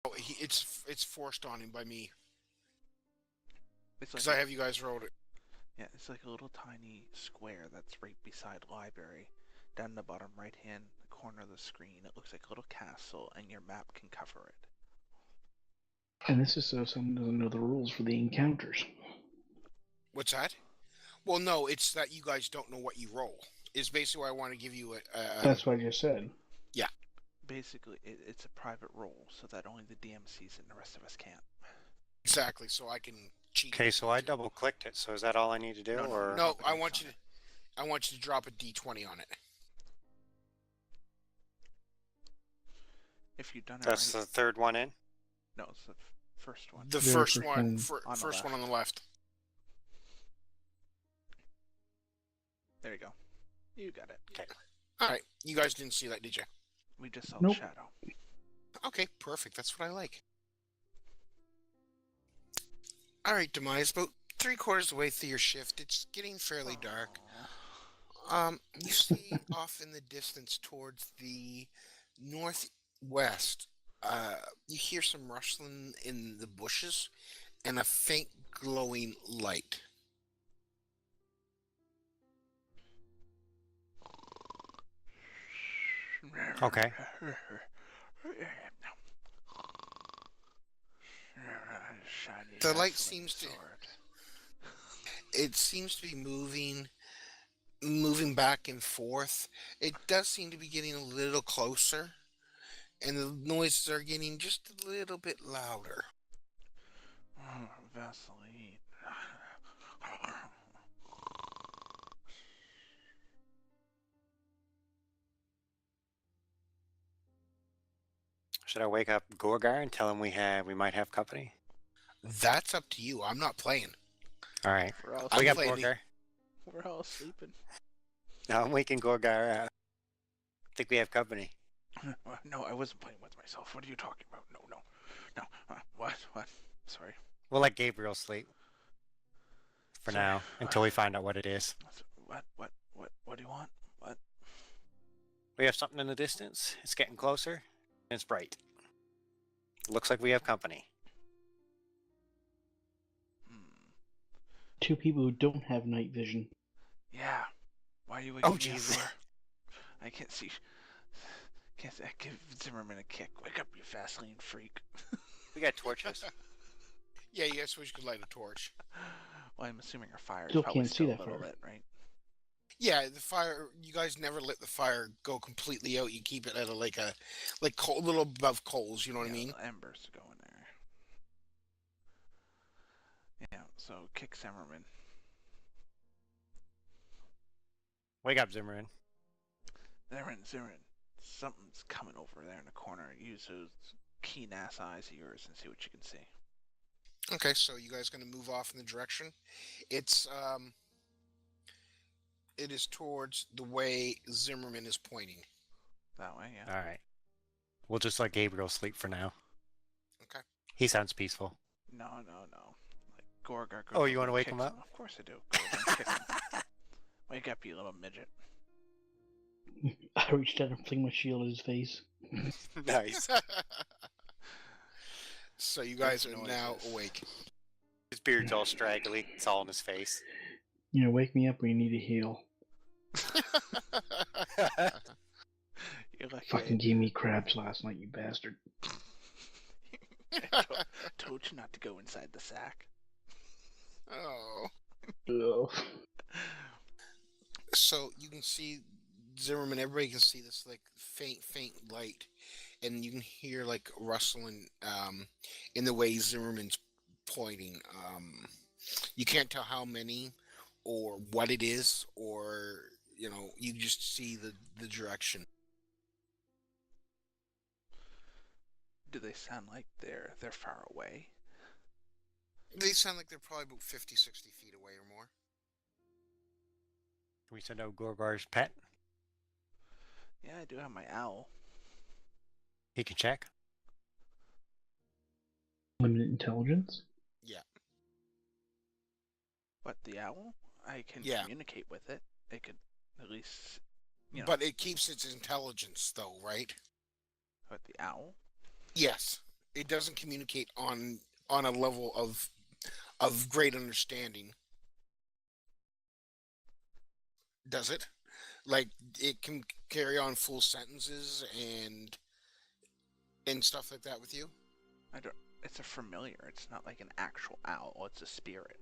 Oh, it's forced on him by me It's because like I have you guys wrote it. yeah, it's like a little tiny square that's right beside library. Down the bottom right hand corner of the screen, it looks like a little castle, and your map can cover it. And this is so someone doesn't know the rules for the encounters. What's that? Well, no, it's that you guys don't know what you roll. Is basically why I want to give you a That's what I just said. yeah. Basically, it's a private role so that only the DM sees it and the rest of us can't. Exactly, so I can cheat. Okay, so I double clicked it. So is that all I need to do, No, no, or No, drop a I dice want on you it. to. I want you to drop a d20 on it. If you've done it that's right. the third one in? No, it's the first one. The Very first first one, one. On the first one left. on the left. There you go. You got it. Okay. All right, you guys didn't see that, did you? We just saw Nope. the shadow. Okay, perfect. That's what I like. All right, Demise. About 3/4 of the way through your shift, it's getting fairly dark. You see off in the distance towards the northwest, you hear some rustling in the bushes and a faint glowing light. Okay. The light seems to it seems to be moving back and forth. It does seem to be getting a little closer, and the noises are getting just a little bit louder. Vaseline. Should I wake up Gorgar and tell him we might have company? That's up to you. I'm not playing. All right. We're all I'm Wake up, playing Gorgar. We're all sleeping. No, I'm waking Gorgar. I think we have company. No, I wasn't playing with myself. What are you talking about? No, no, no. What? What? Sorry. We'll let Gabriel sleep for Sorry. now until we find out what it is. What? What do you want? What? We have something in the distance. It's getting closer, and it's bright. Looks like we have company. Two people who don't have night vision. Yeah. Why are you waking Oh, me Jesus. up for? I can't see. Can't say. Give Zimmerman a kick. Wake up, you Vaseline freak. We got torches. Yeah, you guys wish you could light a torch. Well, I'm assuming our fire is Still probably can't see still a that little far. lit, right? Yeah, the fire. You guys never let the fire go completely out. You keep it at like coal, a little above coals. You know what I Yeah, mean? little embers to go in there. Yeah. So kick Zimmerman. Wake up, Zimmerman. Zimmerman. Something's coming over there in the corner. Use those keen ass eyes of yours and see what you can see. Okay, so you guys gonna move off in the direction? It's it is towards the way Zimmerman is pointing. That way, yeah. All right. We'll just let Gabriel sleep for now. Okay. He sounds peaceful. No. Like Gorgar. Oh, you want to wake him up? Of course I do. Gorgar, kick him. Wake up, you little midget. I reached out and flinged my shield at his face. Nice. So you guys are Noises. now awake. His beard's all straggly. It's all in his face. You know, wake me up when you need a heal. You're like Fucking gave me crabs last night, you bastard. told you not to go inside the sack. Oh. Ugh. So you can see Zimmerman. Everybody can see this like faint light, and you can hear like rustling in the way Zimmerman's pointing. You can't tell how many or what it is, or you just see the direction. Do they sound like they're far away? They sound like they're probably about 50, 60 feet away or more. Can we send out Gorgar's pet? Yeah, I do have my owl. He can check. Limited intelligence? Yeah. What, the owl? I can Yeah. communicate with it. It could at least, you know. But it keeps its intelligence, though, right? What, the owl? Yes. It doesn't communicate on a level of great understanding, does it? Like it can carry on full sentences and stuff like that with you? I don't. It's a familiar. It's not like an actual owl. It's a spirit.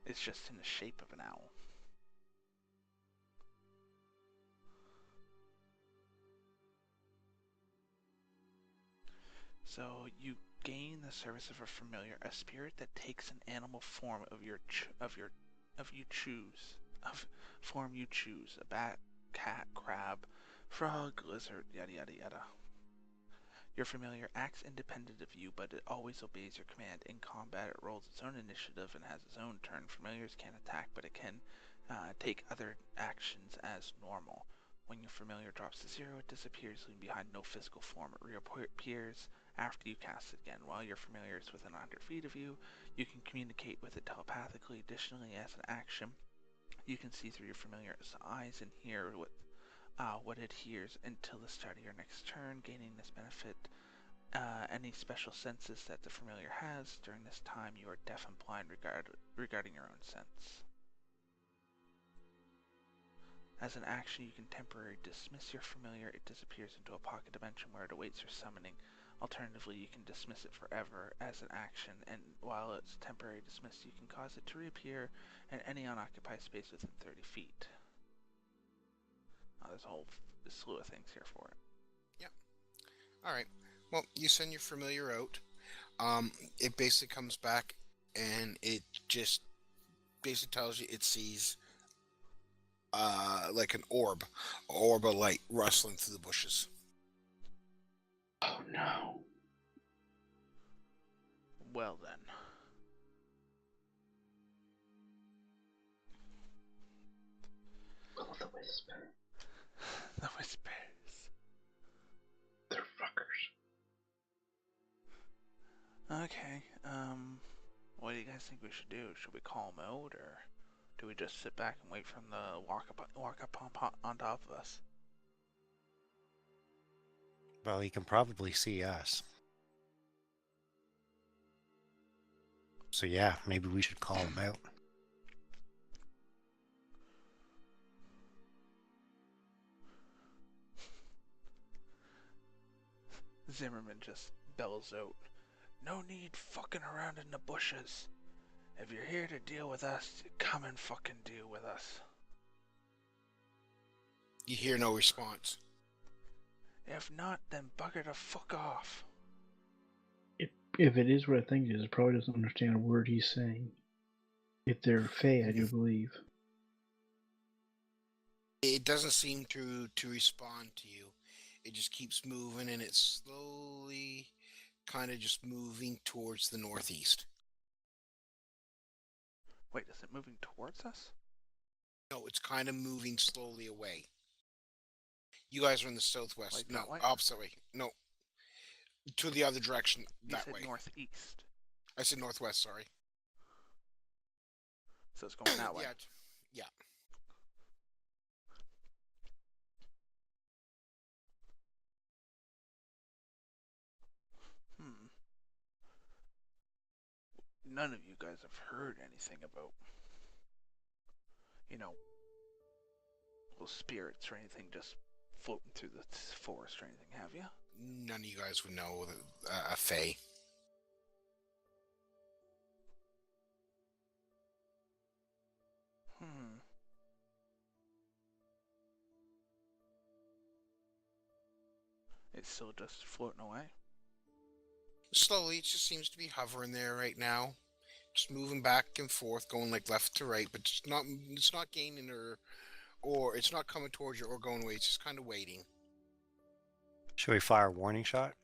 It's just in the shape of an owl. So you gain the service of a familiar, a spirit that takes an animal form of you choose, of form you choose, a bat, cat, crab, frog, lizard, yada yada yada. Your familiar acts independent of you, but it always obeys your command. In combat, it rolls its own initiative and has its own turn. Familiars can't attack, but it can take other actions as normal. When your familiar drops to 0, it disappears, leaving behind no physical form. It reappears after you cast it again. While your familiar is within 100 feet of you, you can communicate with it telepathically. Additionally, as an action, you can see through your familiar's eyes and hear what it hears until the start of your next turn. Gaining this benefit, any special senses that the familiar has. During this time, you are deaf and blind regarding your own sense. As an action, you can temporarily dismiss your familiar. It disappears into a pocket dimension where it awaits your summoning. Alternatively, you can dismiss it forever as an action, and while it's temporarily dismissed, you can cause it to reappear in any unoccupied space within 30 feet. There's a whole slew of things here for it. Yep. All right. Well, you send your familiar out. It basically comes back and it just basically tells you it sees like an orb of light rustling through the bushes. Oh no. Well then. Will o' the Wisp. The whispers. They're fuckers. Okay, what do you guys think we should do? Should we call him out, or do we just sit back and wait for him to walk up on top of us? Well, he can probably see us. So yeah, maybe we should call him out. Zimmerman just bells out, "No need fucking around in the bushes. If you're here to deal with us, come and fucking deal with us. You hear no response. If not, then bugger the fuck off." If it is what I think it is, it probably doesn't understand a word he's saying. If they're Fey, I do believe. It doesn't seem to respond to you. It just keeps moving, and it's slowly kind of just moving towards the northeast. Wait, is it moving towards us? No, it's kind of moving slowly away. You guys are in the southwest. Like no, that way? opposite way. No, to the other direction. You That said way. northeast, I said northwest. Sorry. so it's going that way. Yeah. Yeah. None of you guys have heard anything about, little spirits or anything just floating through the forest or anything, have you? None of you guys would know a Fae. It's still just floating away? Slowly, it just seems to be hovering there right now, just moving back and forth, going like left to right, but it's not gaining or it's not coming towards you or going away. It's just kind of waiting. Should we fire a warning shot?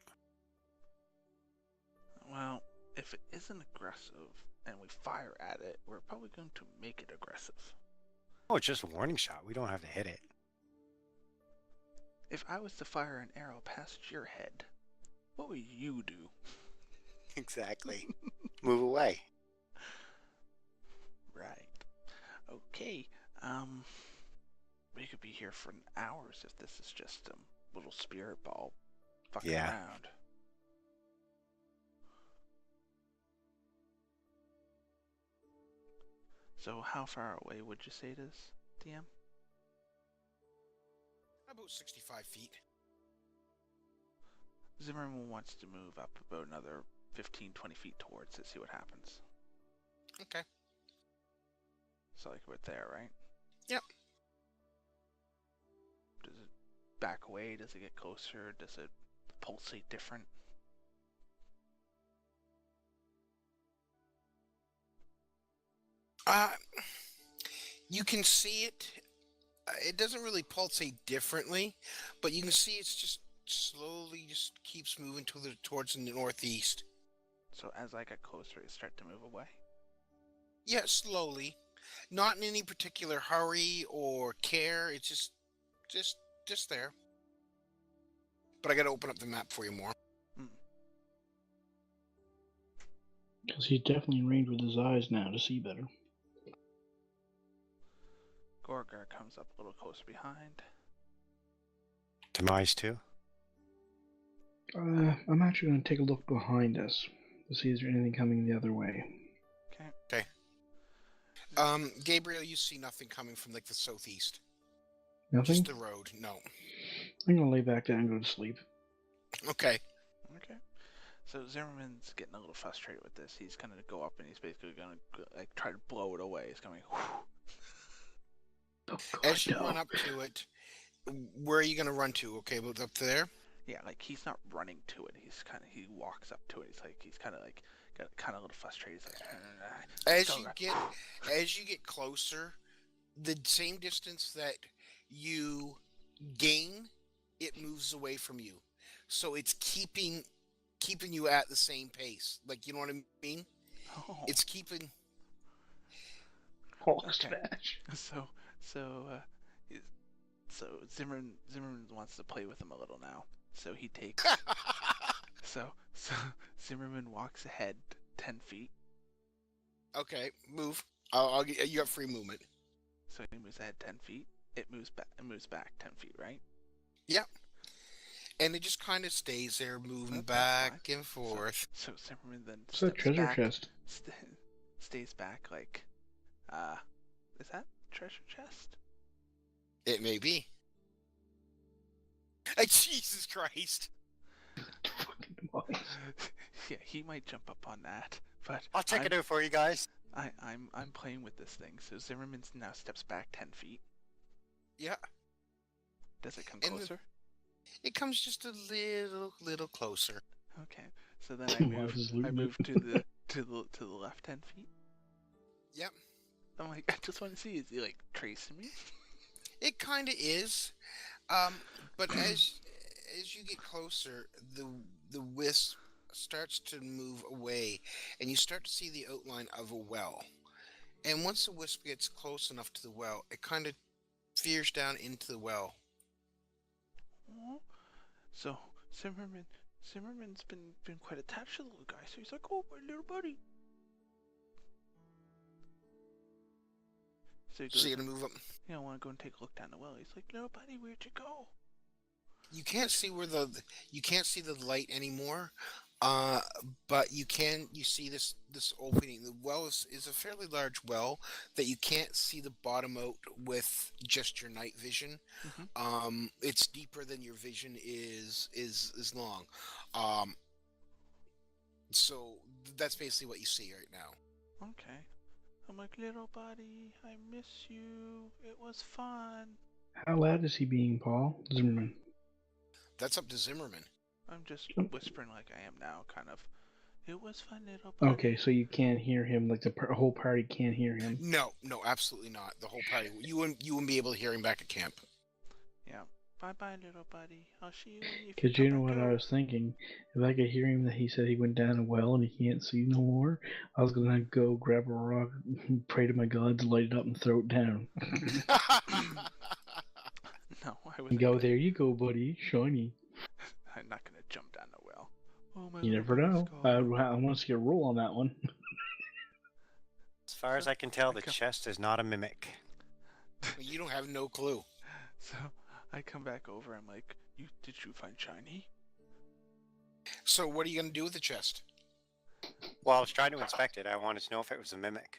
Well, if it isn't aggressive and we fire at it, we're probably going to make it aggressive. Oh, it's just a warning shot. We don't have to hit it. If I was to fire an arrow past your head, what would you do? Exactly. Move away. Right. Okay. We could be here for hours if this is just a little spirit ball fucking Yeah. around. So how far away would you say it is, DM? About 65 feet. Zimmerman wants to move up about another 15, 20 feet towards it, see what happens. Okay. So like right there, right? Yep. Does it back away? Does it get closer? Does it pulsate different? You can see it. It doesn't really pulsate differently, but you can see it's just slowly just keeps moving towards the northeast. So as I get closer, it start to move away? Yeah, slowly. Not in any particular hurry or care. It's just there. But I got to open up the map for you more. Because he's definitely in range with his eyes now to see better. Gorgar comes up a little closer behind. Demise too. I'm actually going to take a look behind us to see if there's anything coming the other way. Okay. Gabriel, you see nothing coming from like the southeast. Nothing? Just the road. No. I'm going to lay back down and go to sleep. Okay. Okay. So Zimmerman's getting a little frustrated with this. He's gonna go up and he's basically gonna like try to blow it away. He's going. Oh, God, As you no. run up to it, where are you going to run to? Okay, but up to there? Yeah, like he's not running to it. He walks up to it. He's kind of like got kind of a little frustrated. He's like, As you get closer, the same distance that you gain, it moves away from you. So it's keeping you at the same pace. Like, you know what I mean? Oh. It's keeping. Oh, Okay. smash. So Zimmerman wants to play with him a little now. So he takes. so Zimmerman walks ahead 10 feet. Okay, move. You got free movement. So he moves ahead 10 feet. It moves back 10 feet, right? Yep. And it just kind of stays there, moving That's back fine. and forth. So Zimmerman then What's that steps treasure back, chest? stays back like, is that treasure chest? It may be. Jesus Christ! Fucking boys. Yeah, he might jump up on that, but I'll check it out for you guys. I'm playing with this thing. So Zimmerman now steps back 10 feet. Yeah. Does it come And closer? It comes just a little closer. Okay. So then I move. Miles is looting I it. move to the left 10 feet. Yep. I'm like, I just want to see. Is he like tracing me? It kind of is. But as you get closer, the wisp starts to move away, and you start to see the outline of a well. And once the wisp gets close enough to the well, it kind of veers down into the well. Oh. So Zimmerman's been quite attached to the little guy. So he's like, oh, my little buddy. So he goes, So you're gonna move up. I want to go and take a look down the well. He's like, little buddy, where'd you go? You can't see the light anymore, but you see this opening. The well is a fairly large well that you can't see the bottom out with just your night vision. Mm-hmm. It's deeper than your vision is long. So that's basically what you see right now. Okay. I'm like, little buddy, I miss you. It was fun. How loud is he being, Paul? Zimmerman. That's up to Zimmerman. I'm just whispering like I am now, kind of. It was fun, little buddy. Okay, so you can't hear him, like the whole party can't hear him. No, absolutely not. The whole party. You wouldn't be able to hear him back at camp. Yeah. Bye-bye, little buddy. I'll see you when you Because you know what I was thinking? If I could hear him that he said he went down a well and he can't see no more, I was going to go grab a rock, pray to my gods, light it up, and throw it down. No, I was. And go, there you go, buddy, shiny. I'm not going to jump down the well. Oh, my You little never know. buddy's I gone. want to see a roll on that one. As far as I can tell, the Okay. chest is not a mimic. You don't have no clue. So I come back over. I'm like, did you find Shiny? So what are you gonna do with the chest? Well, I was trying to inspect it. I wanted to know if it was a mimic.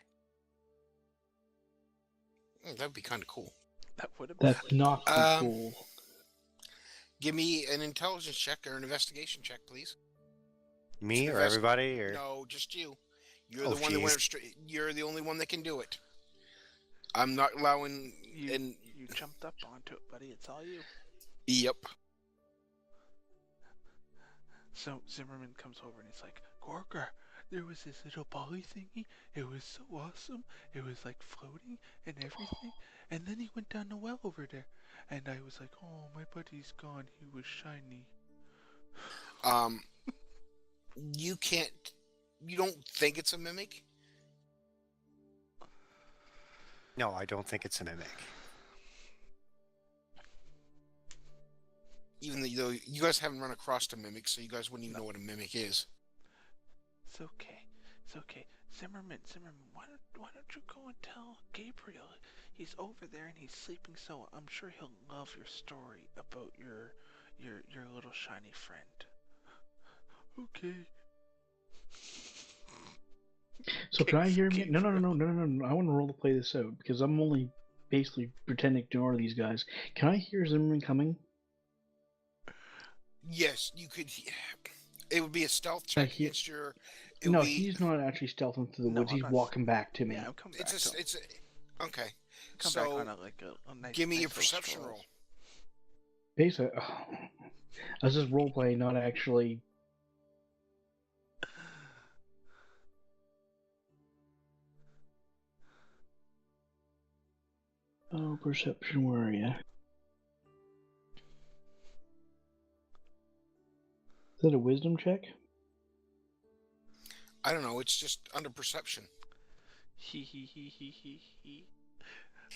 That'd be kind of cool. That would have been. That's not Um, cool. Give me an intelligence check or an investigation check, please. Me or Invest- everybody? Or No, just you. You're Oh, the one that jeez. went straight. You're the only one that can do it. I'm not allowing. You jumped up onto it, buddy. It's all you. Yep. So Zimmerman comes over and he's like, Gorgar, there was this little bolly thingy. It was so awesome. It was like floating and everything. And then he went down the well over there. And I was like, oh, my buddy's gone. He was shiny. You can't. You don't think it's a mimic? no, I don't think it's a mimic. Even though you guys haven't run across a mimic, so you guys wouldn't even know what a mimic is. It's okay. It's okay. Zimmerman, why don't you go and tell Gabriel? He's over there and he's sleeping, so I'm sure he'll love your story about your little shiny friend. Okay. So can I hear him? Keep No. I want to role play this out because I'm only basically pretending to ignore these guys. Can I hear Zimmerman coming? Yes, you could. It would be a stealth check hear- against your. No, he's not actually stealthing through the No, woods. I'm He's not walking back to me. Yeah, I'm coming back. It's a. Okay. Come so back on a nice. give me nice your little perception stroll. roll. Basically, I was just role playing, not actually. Oh, perception, where are you? Is that a wisdom check? I don't know. It's just under perception. He.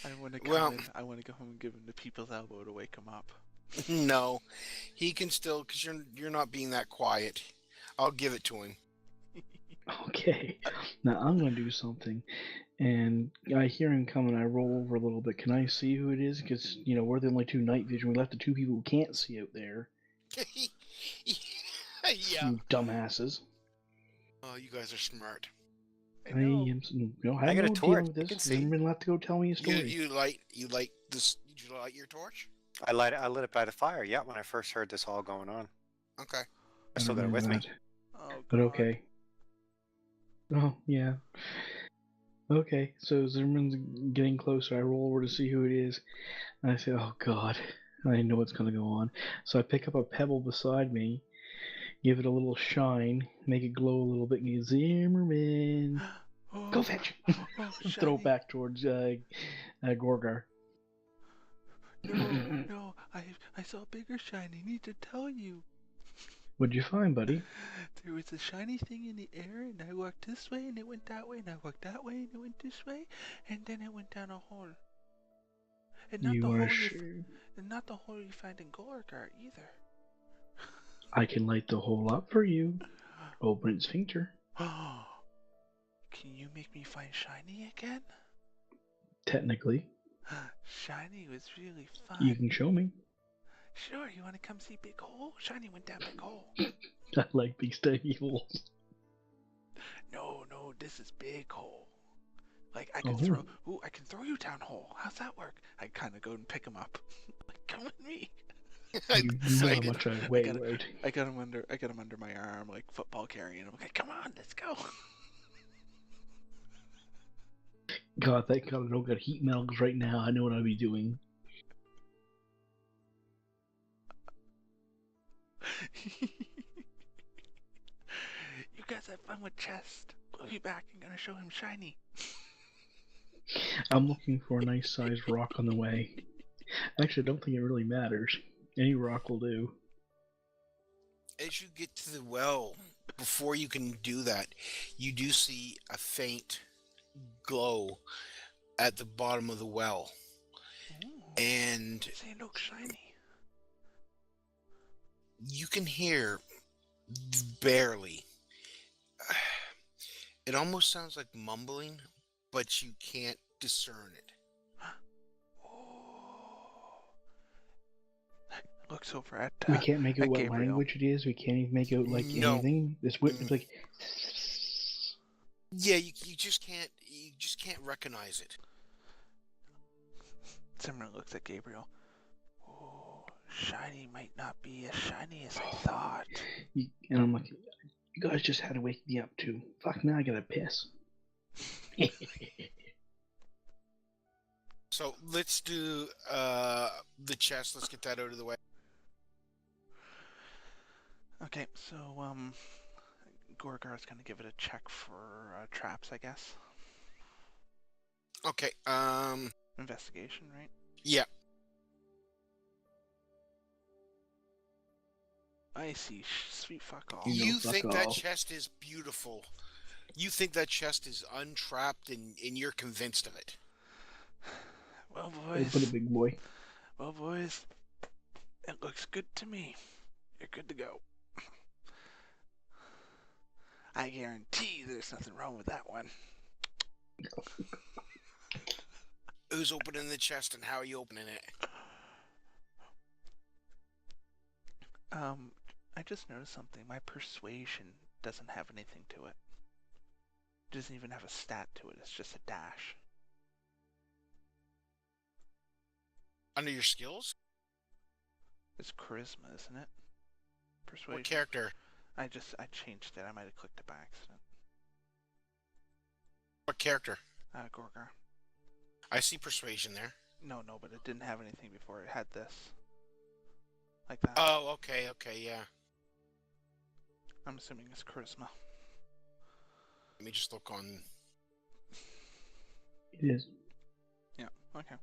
I want to Well- I want to go home and give him the people's elbow to wake him up. No, he can still because you're not being that quiet. I'll give it to him. Okay. Now I'm gonna do something, and I hear him coming. I roll over a little bit. Can I see who it is? Because we're the only two night vision. We left the two people who can't see out there. Yeah. You dumbasses. Oh, you guys are smart. I know. I got a no torch. dealing with I this. can see. Zimmerman will have to go tell me a story. You light this. Did you light your torch? I lit it by the fire. Yeah, when I first heard this all going on. Okay. I still got it with me. Oh, But God. okay. Oh, yeah. Okay, so Zimmerman's getting closer. I roll over to see who it is. And I say, oh, God. I know what's going to go on. So I pick up a pebble beside me, give it a little shine, make it glow a little bit, and go, Zimmerman, Oh, go fetch. oh, Throw it shiny. back towards Gorgar. No, I saw a bigger shiny. Need to tell you. What'd you find, buddy? There was a shiny thing in the air, and I walked this way, and it went that way, and I walked that way, and it went this way, and then it went down a hole. And not the You hole are you sure? and not the hole you find in Gorgar either. I can light the hole up for you. Open its sphincter. Can you make me find shiny again? Technically, Shiny was really fun. you can show me. Sure, you want to come see Big Hole? Shiny went down Big Hole. I like these tiny holes. No, this is Big Hole. Like I can throw you down Hole. How's that work? I kind of go and pick him up. Like, come with me. You know how much I weigh, gotta- right? I got him under my arm, like football carrying him. Okay, come on, let's go. God, thank God I don't got heat metals right now. I know what I'll be doing. You guys have fun with Chest. We'll be back. I'm gonna show him shiny. I'm looking for a nice sized rock on the way. Actually, I don't think it really matters. Any rock will do. As you get to the well, before you can do that, you do see a faint glow at the bottom of the well. Ooh, And say it looks shiny. you can hear barely. It almost sounds like mumbling, but you can't discern it. Oh. Looks over at We can't make out what Gabriel. language it is. We can't even make out like No. anything. It's like. Yeah, you just can't recognize it. Zimmerman looks at Gabriel. Oh, shiny might not be as shiny as I thought. And I'm like, you guys just had to wake me up too. Fuck, now I gotta piss. So let's do the chest. Let's get that out of the way. Okay, so Gorgar's gonna give it a check for traps, I guess. Okay. Investigation, right? Yeah. I see. Sweet fuck all. No, You fuck think that all. chest is beautiful. You think that chest is untrapped, and you're convinced of it. Well, Open boys. it, big boy. Well, boys. It looks good to me. You're good to go. I guarantee there's nothing wrong with that one. Who's opening the chest, and how are you opening it? I just noticed something. My persuasion doesn't have anything to it. It doesn't even have a stat to it. It's just a dash. Under your skills? It's charisma, isn't it? Persuasion. What character? I changed it. I might have clicked it by accident. What character? Gorgar. I see persuasion there. No, but it didn't have anything before. It had this. Like that. Oh, okay, yeah. I'm assuming it's charisma. Let me just look on. It is. Yeah, okay.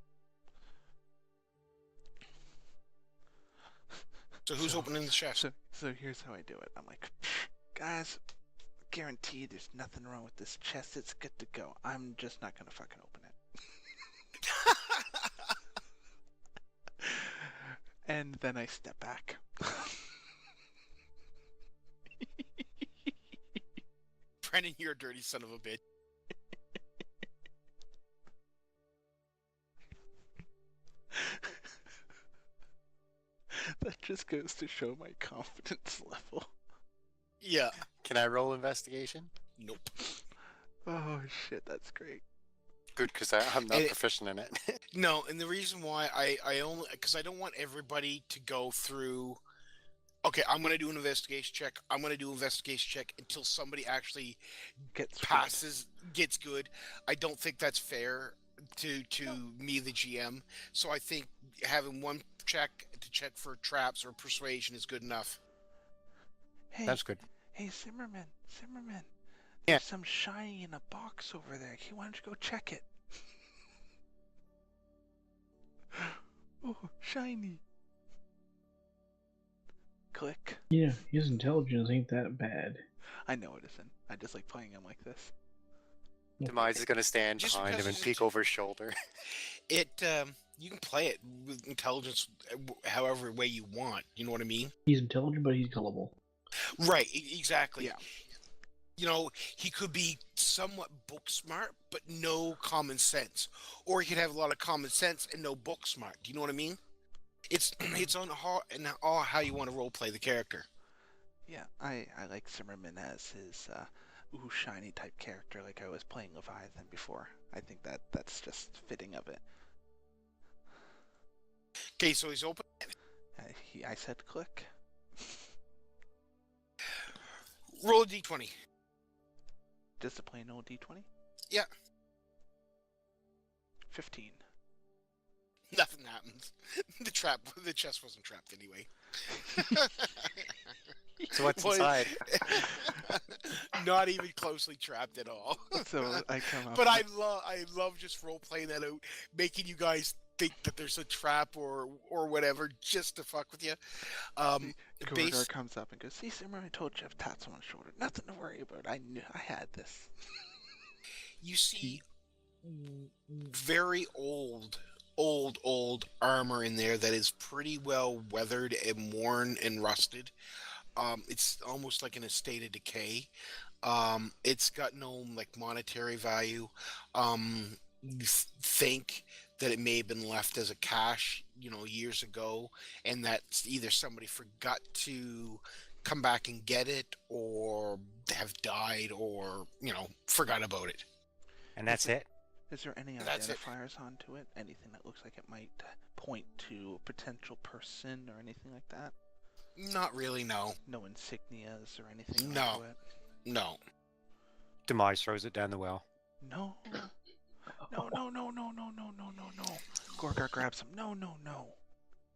So who's opening the chest? So here's how I do it. I'm like, guys, guaranteed there's nothing wrong with this chest. It's good to go. I'm just not gonna fucking open it. And then I step back. Brennan, you're a dirty son of a bitch. That just goes to show my confidence level. Yeah. Can I roll investigation? Nope. Oh shit, that's great. Good, because I'm not And proficient in it. No, and the reason why I only because I don't want everybody to go through. Okay, I'm gonna do an investigation check. I'm gonna do an investigation check until somebody actually Gets gets good. I don't think that's fair to me, the GM. So I think having one check to check for traps or persuasion is good enough. Hey, That's good. hey, Zimmerman. Yeah. There's some shiny in a box over there. Why don't you go check it? Oh, shiny. Click. Yeah, his intelligence ain't that bad. I know it isn't. I just like playing him like this. Demise is going to stand Just behind because him and it's peek over his shoulder. It you can play it with intelligence however way you want. You know what I mean? He's intelligent, but he's gullible. Right. Exactly. Yeah. You know, he could be somewhat book smart, but no common sense, or he could have a lot of common sense and no book smart. Do you know what I mean? It's on how you want to role play the character. Yeah, I like Zimmerman as his ooh shiny type character, like I was playing Leviathan before. I think that's just fitting of it. Okay, so he's open. I said click. Roll a d20. Just a plain old D20. Yeah. 15. Nothing happens. The chest wasn't trapped anyway. So what's Boy, inside? Not even closely trapped at all. So I come up. But I love just role playing that out, making you guys think that there's a trap or whatever, just to fuck with you. Gorgar comes up and goes, "See, Simmer, I told you I have tats on my shoulder. Nothing to worry about. I knew I had this." You see very old armor in there that is pretty well weathered and worn and rusted. It's almost like in a state of decay. It's got no like monetary value. You think that it may have been left as a cache years ago, and that either somebody forgot to come back and get it, or have died, or forgot about it. And that's it. Is there any That's it. identifiers onto it? Anything that looks like it might point to a potential person or anything like that? Not really. No. No insignias or anything No. onto it? No. Demise throws it down the well. No. No, no, no, no, no, no, no, no, no. Gorgar grabs him. No, no, no.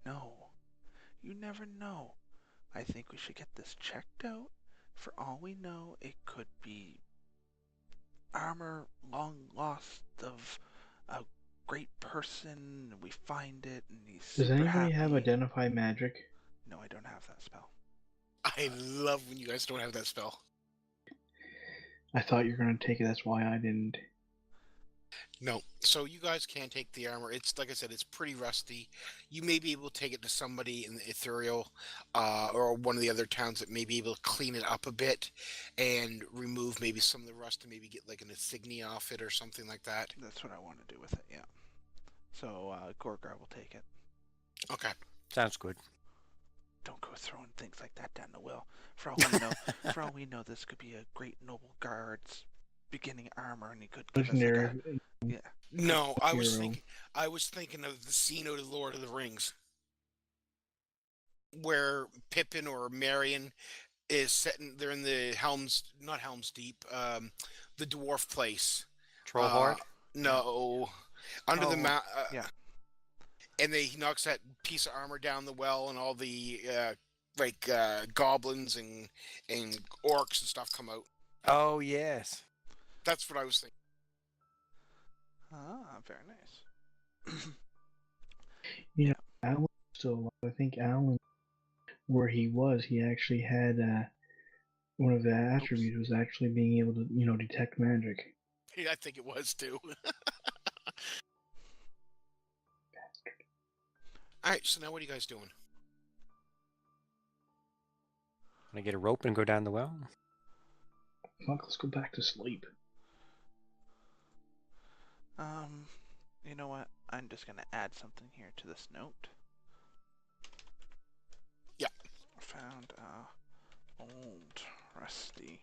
No. You never know. I think we should get this checked out. For all we know, it could be armor long lost of a great person. We find it, and he's super Does anybody happy. have Identify Magic? No, I don't have that spell. I love when you guys don't have that spell. I thought you were going to take it, that's why I didn't. No. So you guys can take the armor. It's like I said, it's pretty rusty. You may be able to take it to somebody in the Ethereal, or one of the other towns that may be able to clean it up a bit and remove maybe some of the rust, and maybe get like an insignia off it or something like that. That's what I want to do with it, yeah. So, Gorgar will take it. Okay. Sounds good. Don't go throwing things like that down the well. For all we know, this could be a great noble guard's beginning armor, and he could give us Legendary. No, I was Hero. thinking of the scene out of Lord of the Rings, where Pippin or Merrion is sitting. They're in the not Helm's Deep, the dwarf place. Troll Hoard? No, under the mount. yeah. And he knocks that piece of armor down the well, and all the goblins and orcs and stuff come out. Oh, yes. That's what I was thinking. Ah, very nice. Alan still alive. I think Alan, where he was, he actually had one of the attributes was actually being able to, detect magic. Yeah, I think it was too. All right, so now what are you guys doing? Want to get a rope and go down the well? Fuck, let's go back to sleep. You know what? I'm just gonna add something here to this note. Yeah. Found a old rusty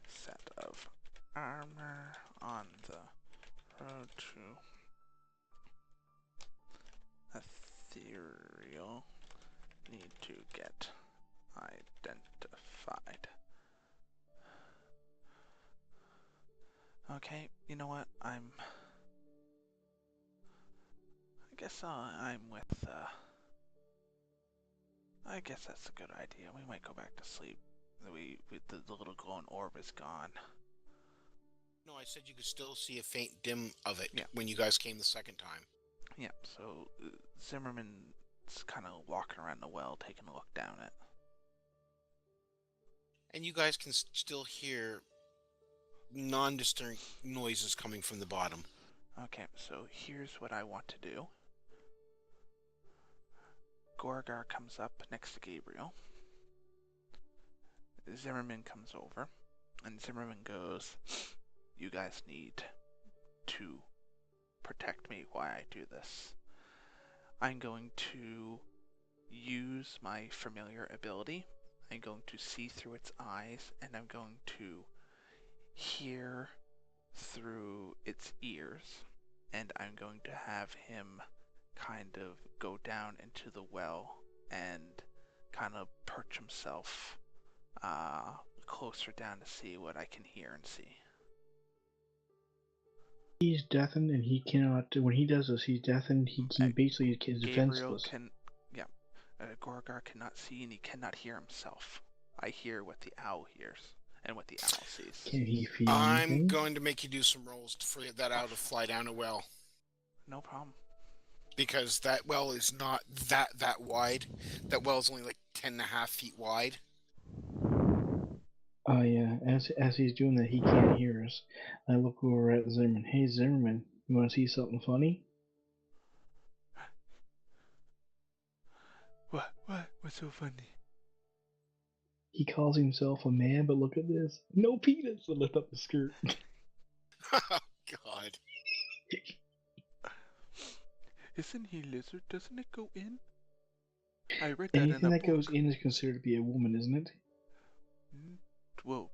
set of armor on the road to Ethereal. Need to get identified. Okay, you know what? I guess I'm with, I guess that's a good idea. We might go back to sleep. The little glowing orb is gone. No, I said you could still see a faint dim of it Yeah. when you guys came the second time. Yeah, so Zimmerman's kind of walking around the well, taking a look down it. And you guys can still hear non-distinct noises coming from the bottom. Okay, so here's what I want to do. Gorgar comes up next to Gabriel. Zimmerman comes over, and Zimmerman goes, "You guys need to protect me while I do this. I'm going to use my familiar ability. I'm going to see through its eyes, and I'm going to hear through its ears, and I'm going to have him kind of go down into the well and kind of perch himself closer down to see what I can hear and see." He's deafened, and he cannot. When he does this, he's deafened. He basically is Gabriel defenseless. Gorgar cannot see, and he cannot hear himself. I hear what the owl hears and what the owl sees. Can he feel I'm anything? going to make you do some rolls for that owl to fly down a well, No problem. because that well is not that wide. That well is only like 10.5 feet wide. Oh yeah. As he's doing that, he can't hear us. I look over at Zimmerman. Hey Zimmerman, you want to see something funny? What? What's so funny? He calls himself a man, but look at this. No penis! I lift up the skirt. Oh, God. Isn't he lizard? Doesn't it go in? I read that in Anything a that book. goes in is considered to be a woman, isn't it? Well,